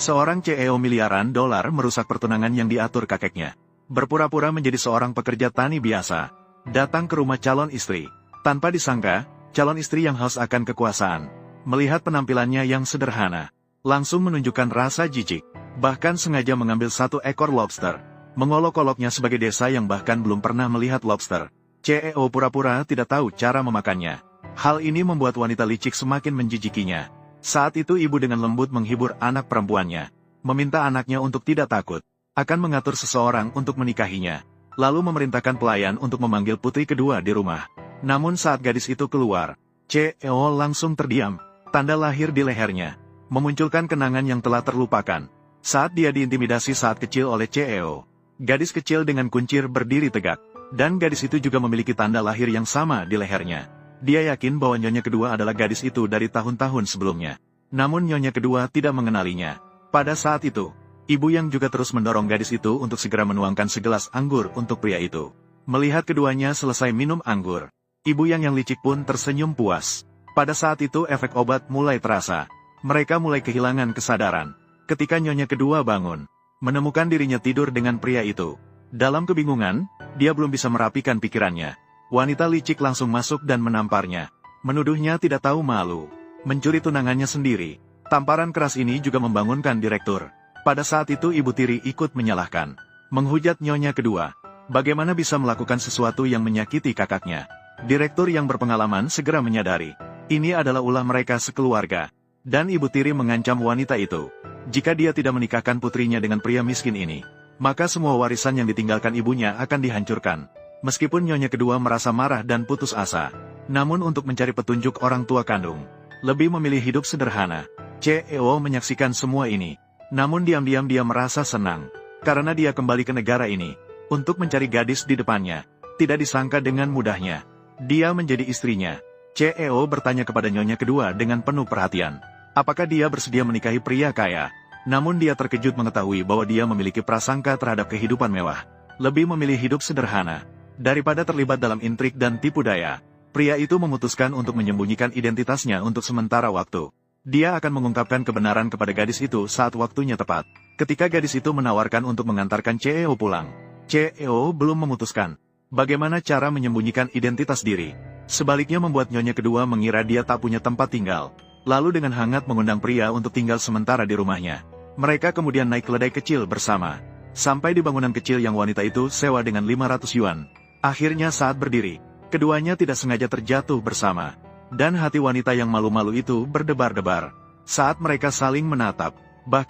Seorang CEO miliaran dolar merusak pertunangan yang diatur kakeknya. Berpura-pura menjadi seorang pekerja tani biasa. Datang ke rumah calon istri. Tanpa disangka, calon istri yang haus akan kekuasaan. Melihat penampilannya yang sederhana. Langsung menunjukkan rasa jijik. Bahkan sengaja mengambil satu ekor lobster. Mengolok-oloknya sebagai desa yang bahkan belum pernah melihat lobster. CEO pura-pura tidak tahu cara memakannya. Hal ini membuat wanita licik semakin menjijikinya. Saat itu ibu dengan lembut menghibur anak perempuannya. Meminta anaknya untuk tidak takut. Akan mengatur seseorang untuk menikahinya. Lalu memerintahkan pelayan untuk memanggil putri kedua di rumah. Namun saat gadis itu keluar, CEO langsung terdiam. Tanda lahir di lehernya. Memunculkan kenangan yang telah terlupakan. Saat dia diintimidasi saat kecil oleh CEO. Gadis kecil dengan kuncir berdiri tegak. Dan gadis itu juga memiliki tanda lahir yang sama di lehernya. Dia yakin bahwa nyonya kedua adalah gadis itu dari tahun-tahun sebelumnya. Namun nyonya kedua tidak mengenalinya. Pada saat itu, ibu yang juga terus mendorong gadis itu untuk segera menuangkan segelas anggur untuk pria itu. Melihat keduanya selesai minum anggur, ibu yang licik pun tersenyum puas. Pada saat itu efek obat mulai terasa. Mereka mulai kehilangan kesadaran. Ketika nyonya kedua bangun, menemukan dirinya tidur dengan pria itu. Dalam kebingungan, dia belum bisa merapikan pikirannya. Wanita licik langsung masuk dan menamparnya. Menuduhnya tidak tahu malu. Mencuri tunangannya sendiri. Tamparan keras ini juga membangunkan direktur. Pada saat itu ibu tiri ikut menyalahkan. Menghujat nyonya kedua. Bagaimana bisa melakukan sesuatu yang menyakiti kakaknya? Direktur yang berpengalaman segera menyadari. Ini adalah ulah mereka sekeluarga. Dan ibu tiri mengancam wanita itu. Jika dia tidak menikahkan putrinya dengan pria miskin ini, maka semua warisan yang ditinggalkan ibunya akan dihancurkan. Meskipun nyonya kedua merasa marah dan putus asa, namun untuk mencari petunjuk orang tua kandung, lebih memilih hidup sederhana. CEO menyaksikan semua ini, namun diam-diam dia merasa senang, karena dia kembali ke negara ini, untuk mencari gadis di depannya. Tidak disangka dengan mudahnya, dia menjadi istrinya. CEO bertanya kepada nyonya kedua dengan penuh perhatian, apakah dia bersedia menikahi pria kaya? Namun dia terkejut mengetahui bahwa dia memiliki prasangka terhadap kehidupan mewah, lebih memilih hidup sederhana. Daripada terlibat dalam intrik dan tipu daya, pria itu memutuskan untuk menyembunyikan identitasnya untuk sementara waktu. Dia akan mengungkapkan kebenaran kepada gadis itu saat waktunya tepat. Ketika gadis itu menawarkan untuk mengantarkan CEO pulang, CEO belum memutuskan bagaimana cara menyembunyikan identitas diri. Sebaliknya membuat nyonya kedua mengira dia tak punya tempat tinggal. Lalu dengan hangat mengundang pria untuk tinggal sementara di rumahnya. Mereka kemudian naik keledai kecil bersama. Sampai di bangunan kecil yang wanita itu sewa dengan 500 yuan. Akhirnya saat berdiri, keduanya tidak sengaja terjatuh bersama. Dan hati wanita yang malu-malu itu berdebar-debar. Saat mereka saling menatap, bahkan